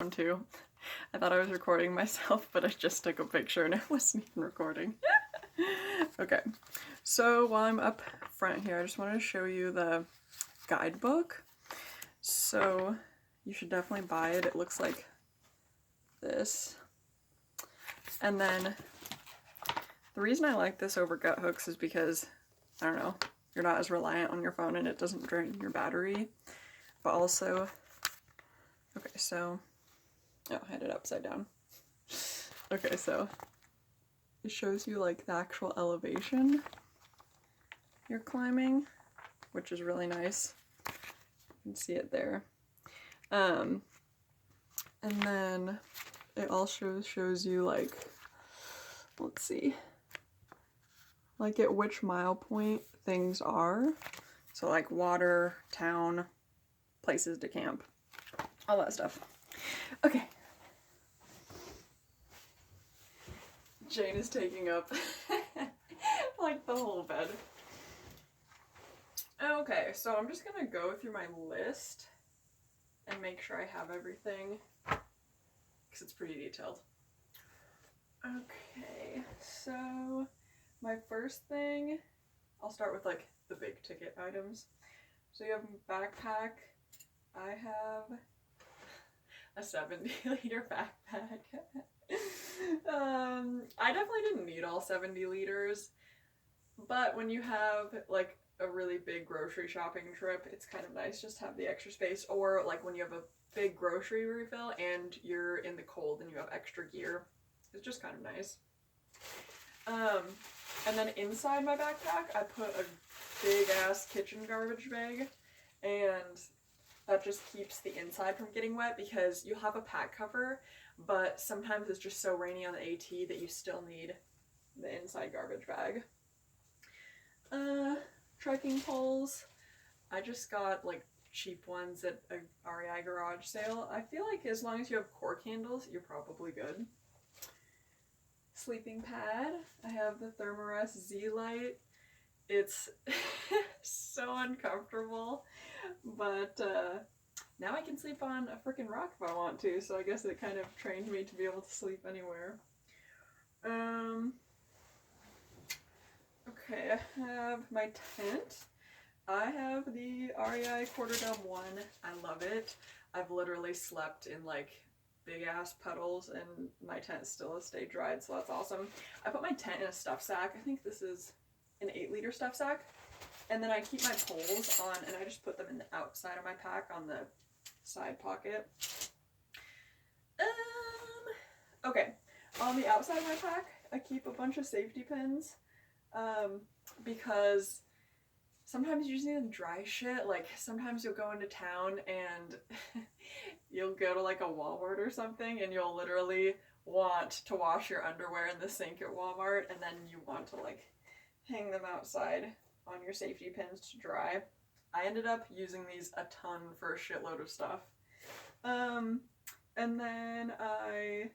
too. I thought I was recording myself, but I just took a picture and it wasn't even recording. Okay, so while I'm up front here, I just wanted to show you the guidebook. So you should definitely buy it. It looks like this. And then the reason I like this over Guthooks is because, I don't know, you're not as reliant on your phone and it doesn't drain your battery. But also, okay, so, oh, I had it upside down. Okay, so it shows you like the actual elevation you're climbing, which is really nice. You can see it there. And then it also shows you like, let's see, like at which mile point things are. So like water, town, places to camp, all that stuff. Okay. Jane is taking up like the whole bed. Okay, so I'm just gonna go through my list and make sure I have everything because it's pretty detailed. Okay, so my first thing, I'll start with like the big ticket items. So you have a backpack. I have a 70-liter backpack. I definitely didn't need all 70 liters, but when you have like a really big grocery shopping trip, it's kind of nice just to have the extra space, or like when you have a big grocery refill and you're in the cold and you have extra gear, it's just kind of nice. And then inside my backpack, I put a big ass kitchen garbage bag, and that just keeps the inside from getting wet because you'll have a pack cover, but sometimes it's just so rainy on the AT that you still need the inside garbage bag. Trekking poles. I just got like cheap ones at a REI garage sale. I feel like as long as you have core candles, you're probably good. Sleeping pad. I have the Thermarest Z-Lite. It's so uncomfortable, but now I can sleep on a freaking rock if I want to, so I guess it kind of trained me to be able to sleep anywhere. Okay, I have my tent. I have the REI Quarter Dome 1. I love it. I've literally slept in like big ass puddles and my tent still has stayed dried, so that's awesome. I put my tent in a stuff sack. I think this is an 8-liter stuff sack. And then I keep my poles on and I just put them in the outside of my pack on the side pocket. Okay, on the outside of my pack, I keep a bunch of safety pins, because sometimes you just need dry shit. Like sometimes you'll go into town and you'll go to like a Walmart or something and you'll literally want to wash your underwear in the sink at Walmart, and then you want to like hang them outside on your safety pins to dry. I ended up using these a ton for a shitload of stuff. And then I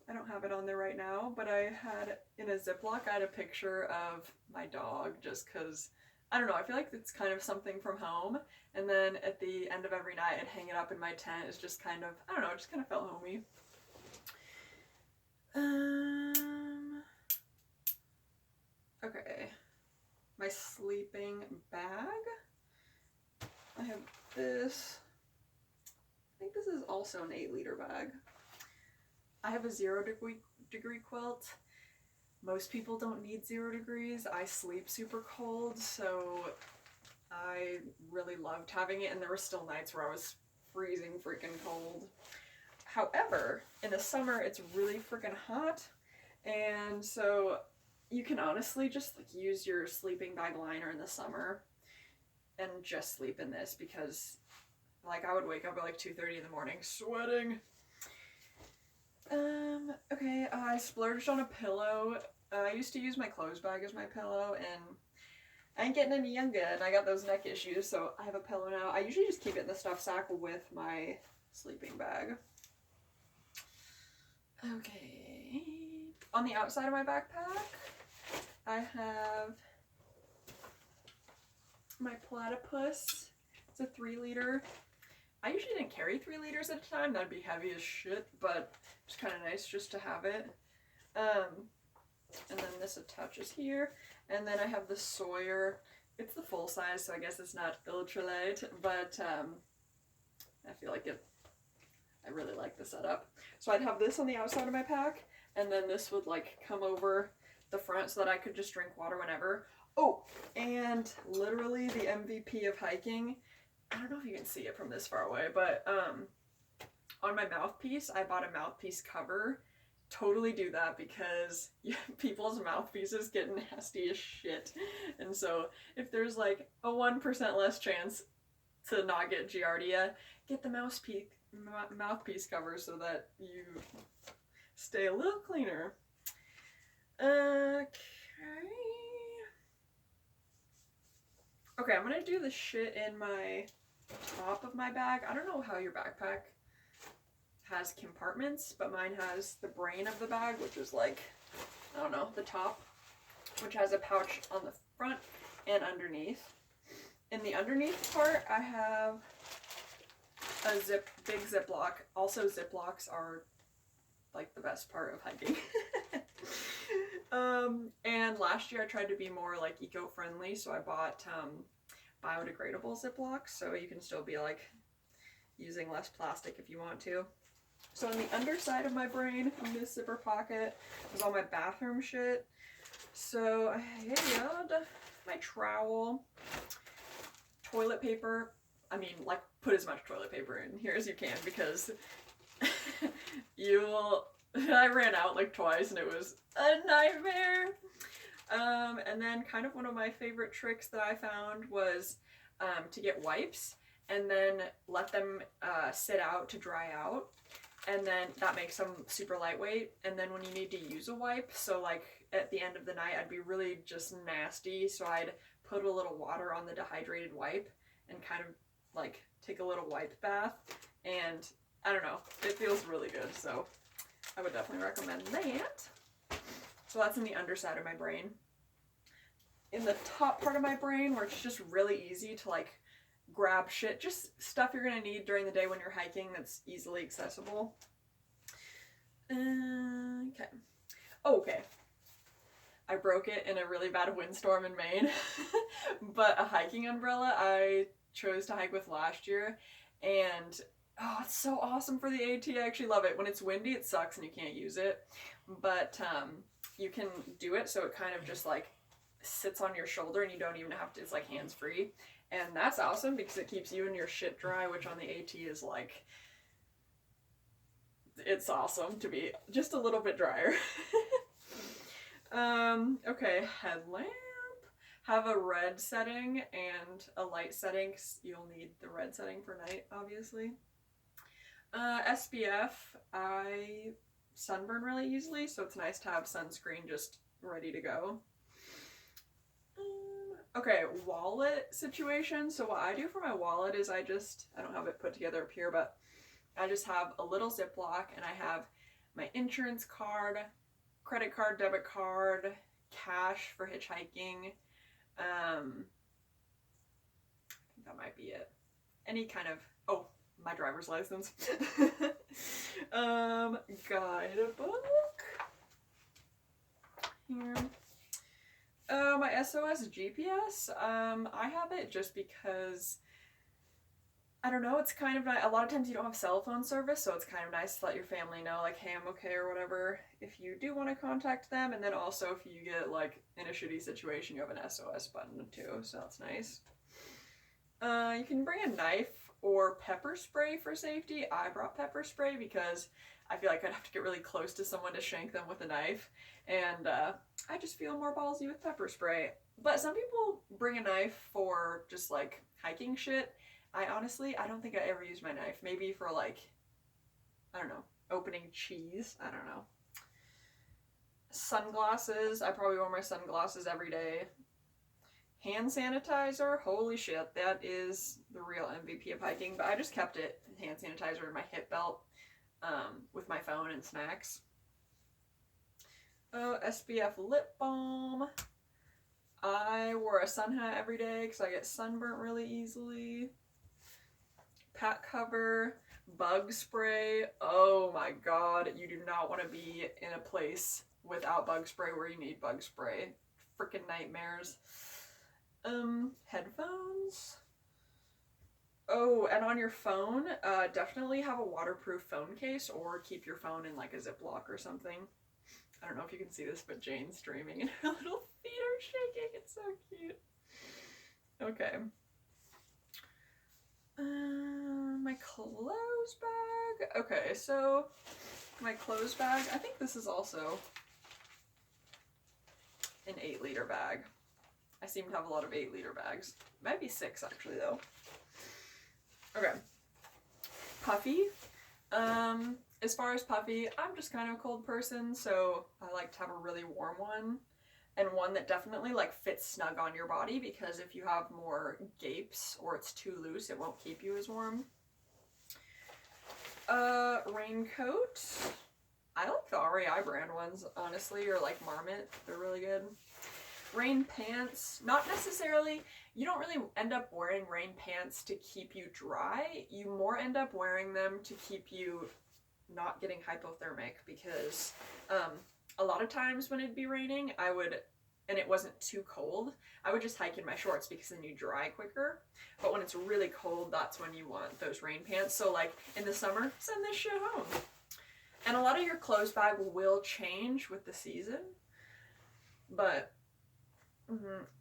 don't have it on there right now, but I had in a Ziploc, I had a picture of my dog just because, I don't know, I feel like it's kind of something from home. And then at the end of every night, I'd hang it up in my tent. It's just kind of, I don't know, it just kind of felt homey. Okay, my sleeping bag. I have this. I think this is also an 8-liter bag. I have a 0-degree quilt. Most people don't need 0 degrees. I sleep super cold, so I really loved having it, and there were still nights where I was freezing freaking cold. However, in the summer, it's really freaking hot, and so you can honestly just like use your sleeping bag liner in the summer and just sleep in this, because like I would wake up at like 2:30 in the morning sweating. Okay, I splurged on a pillow. I used to use my clothes bag as my pillow, and I ain't getting any younger, and I got those neck issues, so I have a pillow now. I usually just keep it in the stuff sack with my sleeping bag. Okay. On the outside of my backpack, I have my Platypus. It's a 3-liter. I usually didn't carry 3 liters at a time. That'd be heavy as shit, but it's kind of nice just to have it. And then this attaches here. And then I have the Sawyer. It's the full size, so I guess it's not ultralight, but I feel like I really like the setup. So I'd have this on the outside of my pack, and then this would like come over the front so that I could just drink water whenever. Oh, and literally the MVP of hiking, I don't know if you can see it from this far away, but on my mouthpiece, I bought a mouthpiece cover. Totally do that because people's mouthpieces get nasty as shit. And so if there's like a 1% less chance to not get Giardia, get the mouthpiece cover so that you stay a little cleaner. Okay, I'm gonna do the shit in my top of my bag. I don't know how your backpack has compartments, but mine has the brain of the bag, which is like, I don't know, the top, which has a pouch on the front and underneath. In the underneath part, I have a big Ziploc. Also, Ziplocs are like the best part of hiking. And last year I tried to be more like eco-friendly, so I bought biodegradable Ziplocs, so you can still be like using less plastic if you want to. So on the underside of my brain, in this zipper pocket, was all my bathroom shit. So I had my trowel, toilet paper. I mean, like, put as much toilet paper in here as you can, because I ran out like twice and it was a nightmare. And then kind of one of my favorite tricks that I found was to get wipes and then let them sit out to dry out. And then that makes them super lightweight. And then when you need to use a wipe, so like at the end of the night, I'd be really just nasty. So I'd put a little water on the dehydrated wipe and kind of like take a little wipe bath. And I don't know, it feels really good. So I would definitely recommend that. So that's in the underside of my brain. In the top part of my brain, where it's just really easy to like grab shit, just stuff you're gonna need during the day when you're hiking that's easily accessible. Okay. Oh, okay. I broke it in a really bad windstorm in Maine, but a hiking umbrella I chose to hike with last year, and oh, it's so awesome for the AT. I actually love it. When it's windy, it sucks and you can't use it, but you can do it so it kind of just like sits on your shoulder and you don't even have to, it's like hands-free. And that's awesome because it keeps you and your shit dry, which on the AT is like, it's awesome to be just a little bit drier. Okay, headlamp. Have a red setting and a light setting, because you'll need the red setting for night, obviously. SPF, I sunburn really easily, so it's nice to have sunscreen just ready to go. Okay, wallet situation. So what I do for my wallet is I don't have it put together up here, but I just have a little Ziploc and I have my insurance card, credit card, debit card, cash for hitchhiking. I think that might be it. Any kind of, oh, my driver's license. Guidebook. Here. My SOS GPS, I have it just because, I don't know, it's kind of nice. A lot of times you don't have cell phone service, so it's kind of nice to let your family know, like, hey, I'm okay or whatever, if you do want to contact them. And then also if you get, like, in a shitty situation, you have an SOS button too, so that's nice. You can bring a knife or pepper spray for safety. I brought pepper spray because I feel like I'd have to get really close to someone to shank them with a knife, and I just feel more ballsy with pepper spray. But some people bring a knife for just like hiking shit. I don't think I ever used my knife. Maybe for like, I don't know, opening cheese. I don't know. Sunglasses. I probably wear my sunglasses every day. Hand sanitizer. Holy shit, that is the real MVP of hiking. But I just kept it, hand sanitizer, in my hip belt with my phone and snacks. SPF lip balm. I wore a sun hat every day because I get sunburnt really easily. pat cover, bug spray. Oh my god, you do not want to be in a place without bug spray where you need bug spray. Freaking nightmares. Headphones. Oh, and on your phone, definitely have a waterproof phone case or keep your phone in like a Ziploc or something. I don't know if you can see this, but Jane's streaming and her little feet are shaking. It's so cute. Okay. My clothes bag. Okay, so my clothes bag, I think this is also an 8-liter bag. I seem to have a lot of 8-liter bags. Might be 6 actually though. Okay. Puffy. As far as puffy, I'm just kind of a cold person, so I like to have a really warm one. And one that definitely like fits snug on your body, because if you have more gapes or it's too loose, it won't keep you as warm. Raincoat. I like the REI brand ones, honestly, or like Marmot. They're really good. Rain pants. Not necessarily, you don't really end up wearing rain pants to keep you dry. You more end up wearing them to keep you not getting hypothermic, because a lot of times when it'd be raining, I would, and it wasn't too cold, I would just hike in my shorts because then you dry quicker. But when it's really cold, that's when you want those rain pants. So like in the summer, send this shit home. And a lot of your clothes bag will change with the season, but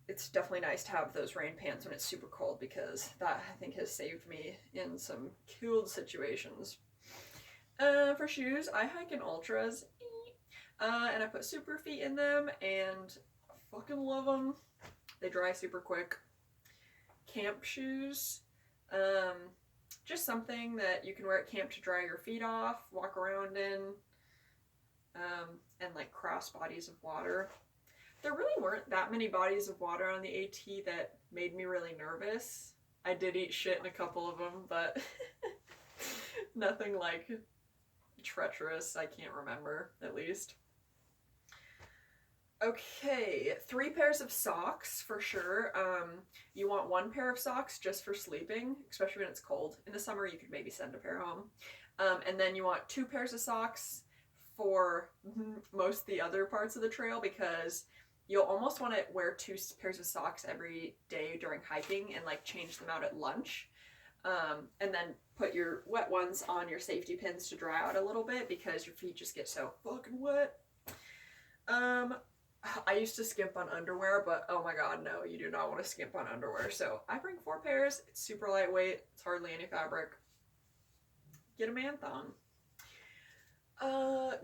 it's definitely nice to have those rain pants when it's super cold, because that I think has saved me in some cold situations. For shoes, I hike in Ultras, and I put Super Feet in them, and I fucking love them. They dry super quick. Camp shoes, just something that you can wear at camp to dry your feet off, walk around in, and like cross bodies of water. There really weren't that many bodies of water on the AT that made me really nervous. I did eat shit in a couple of them, but nothing like treacherous. I can't remember, at least. Okay, 3 pairs of socks for sure. You want 1 pair of socks just for sleeping, especially when it's cold. In the summer, you could maybe send a pair home. And then you want 2 pairs of socks for most of the other parts of the trail, because you'll almost want to wear 2 pairs of socks every day during hiking and like change them out at lunch. And then put your wet ones on your safety pins to dry out a little bit, because your feet just get so fucking wet. I used to skimp on underwear, but oh my god, no, you do not want to skimp on underwear. So I bring 4 pairs. It's super lightweight. It's hardly any fabric. Get a man thong.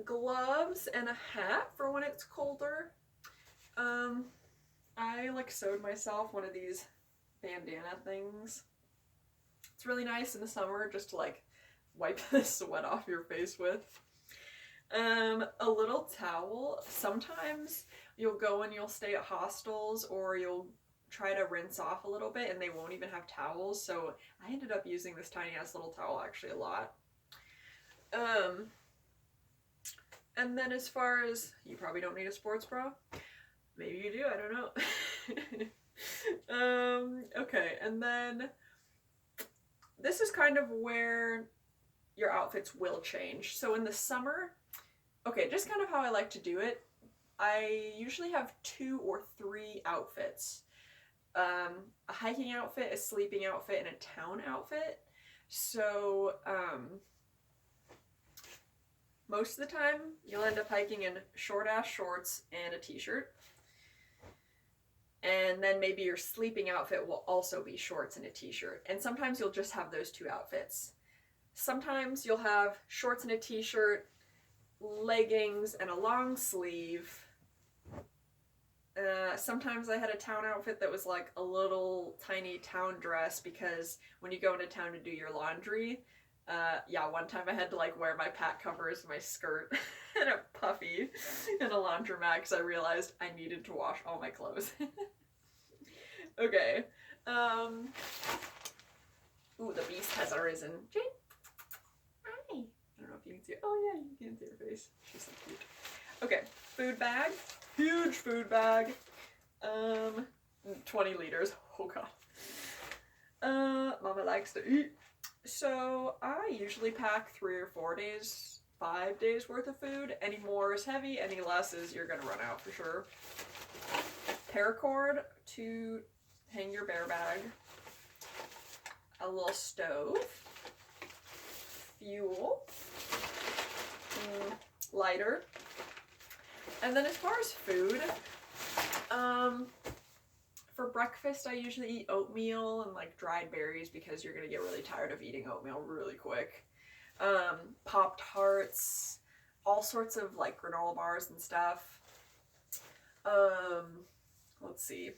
Gloves and a hat for when it's colder. I like sewed myself one of these bandana things. It's really nice in the summer just to like wipe the sweat off your face with. A little towel. Sometimes you'll go and you'll stay at hostels, or you'll try to rinse off a little bit and they won't even have towels, so I ended up using this tiny ass little towel actually a lot. And then as far as, you probably don't need a sports bra. Maybe you do, I don't know. Okay, and then this is kind of where your outfits will change. So in the summer, okay, just kind of how I like to do it, I usually have 2 or 3 outfits. A hiking outfit, a sleeping outfit, and a town outfit. So, most of the time, you'll end up hiking in short-ass shorts and a t-shirt. And then maybe your sleeping outfit will also be shorts and a t-shirt. And sometimes you'll just have those 2 outfits. Sometimes you'll have shorts and a t-shirt, leggings, and a long sleeve. Sometimes I had a town outfit that was like a little tiny town dress, because when you go into town to do your laundry, yeah, one time I had to like wear my pat covers, my skirt, and a puffy in a laundromat because I realized I needed to wash all my clothes. Okay. Ooh, the beast has arisen. Jane? Hi. I don't know if you can see it. Oh yeah, you can see her face. She's so cute. Okay, food bag. Huge food bag. 20 liters. Oh god. Mama likes to eat. So I usually pack 3 or 4 days, 5 days worth of food. Any more is heavy, any less is you're gonna run out for sure. Paracord to hang your bear bag. A little stove. Fuel. Lighter. And then as far as food, for breakfast I usually eat oatmeal and like dried berries because you're gonna get really tired of eating oatmeal really quick. Pop-Tarts, all sorts of like granola bars and stuff. Let's see.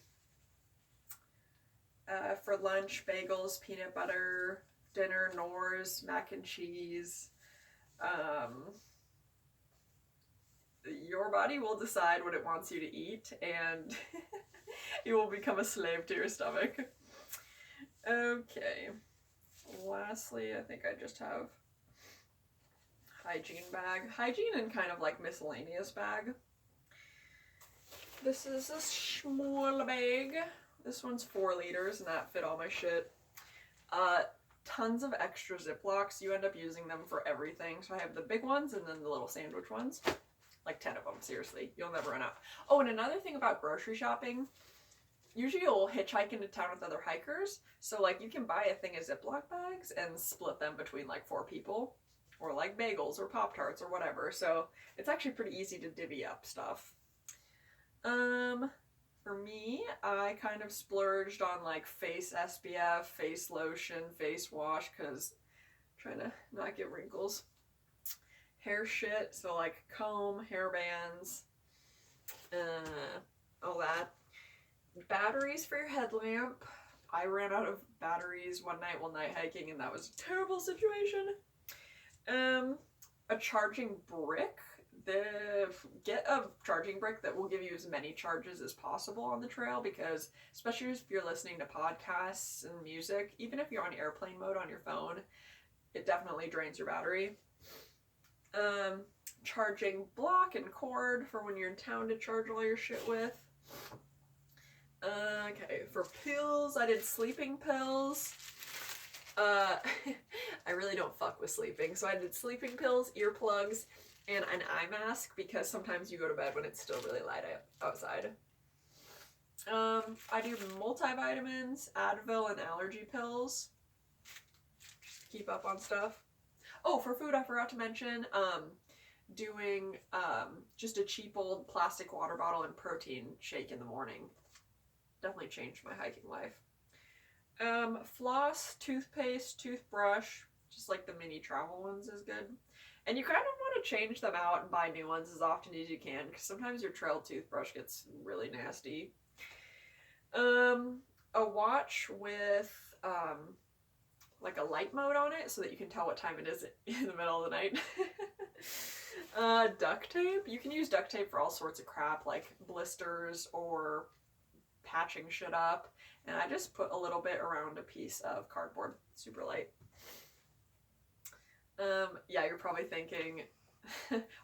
For lunch, bagels, peanut butter. Dinner, Knorrs, mac and cheese. Your body will decide what it wants you to eat, and you will become a slave to your stomach. Okay. Lastly, I think I just have hygiene bag. Hygiene and kind of like miscellaneous bag. This is a small bag. This one's 4 liters, and that fit all my shit. Tons of extra Ziplocs. You end up using them for everything. So I have the big ones and then the little sandwich ones. Like 10 of them, seriously. You'll never run out. Oh, and another thing about grocery shopping, usually you'll hitchhike into town with other hikers. So like you can buy a thing of Ziploc bags and split them between like 4 people. Or like bagels or Pop-Tarts or whatever. So it's actually pretty easy to divvy up stuff. For me, I kind of splurged on like face SPF, face lotion, face wash, because I'm trying to not get wrinkles. Hair shit, so like comb, hair bands, all that. Batteries for your headlamp. I ran out of batteries one night while night hiking, and that was a terrible situation. A charging brick. Get a charging brick that will give you as many charges as possible on the trail, because especially if you're listening to podcasts and music, even if you're on airplane mode on your phone, it definitely drains your battery. Charging block and cord for when you're in town to charge all your shit with. Okay, for pills, I did sleeping pills. I really don't fuck with sleeping, so I did sleeping pills, earplugs, and an eye mask, because sometimes you go to bed when it's still really light outside. I do multivitamins, Advil, and allergy pills. Just keep up on stuff. Oh, for food, I forgot to mention, doing just a cheap old plastic water bottle and protein shake in the morning. Definitely changed my hiking life. Floss, toothpaste, toothbrush, just like the mini travel ones is good. And you kind of want to change them out and buy new ones as often as you can, because sometimes your trail toothbrush gets really nasty. A watch with like a light mode on it so that you can tell what time it is in the middle of the night. Duct tape. You can use duct tape for all sorts of crap, like blisters or patching shit up. And I just put a little bit around a piece of cardboard, super light. Yeah, you're probably thinking,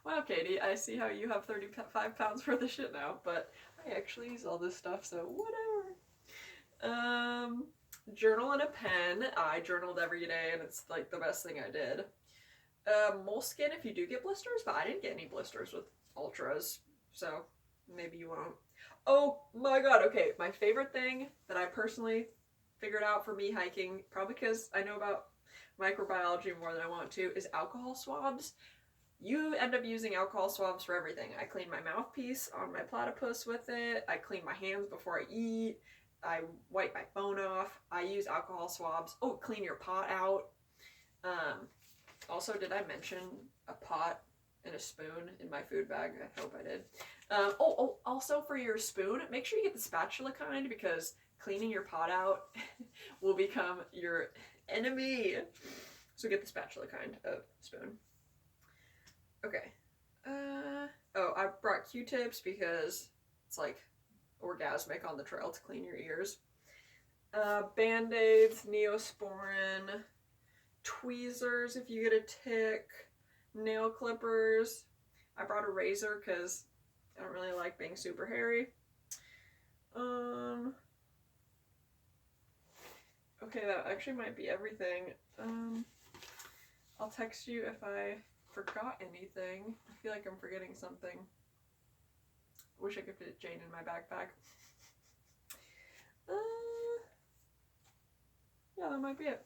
wow, Katie, I see how you have 35 pounds worth of shit now, but I actually use all this stuff, so whatever. Journal and a pen. I journaled every day, and it's like the best thing I did. Moleskin if you do get blisters, but I didn't get any blisters with ultras, so maybe you won't. Oh my god, okay, my favorite thing that I personally figured out for me hiking, probably because I know about microbiology more than I want to, is alcohol swabs. You end up using alcohol swabs for everything. I clean my mouthpiece on my platypus with it. I clean my hands before I eat. I wipe my phone off. I use alcohol swabs. Oh, clean your pot out. Also, did I mention a pot and a spoon in my food bag? I hope I did. Also for your spoon, make sure you get the spatula kind, because cleaning your pot out will become your enemy. So get the spatula kind of spoon. Okay. I brought Q-tips because it's like orgasmic on the trail to clean your ears. Band-aids, Neosporin, tweezers if you get a tick, nail clippers. I brought a razor because I don't really like being super hairy. Okay, that actually might be everything. I'll text you if I forgot anything. I feel like I'm forgetting something. Wish I could fit Jane in my backpack. Yeah, that might be it.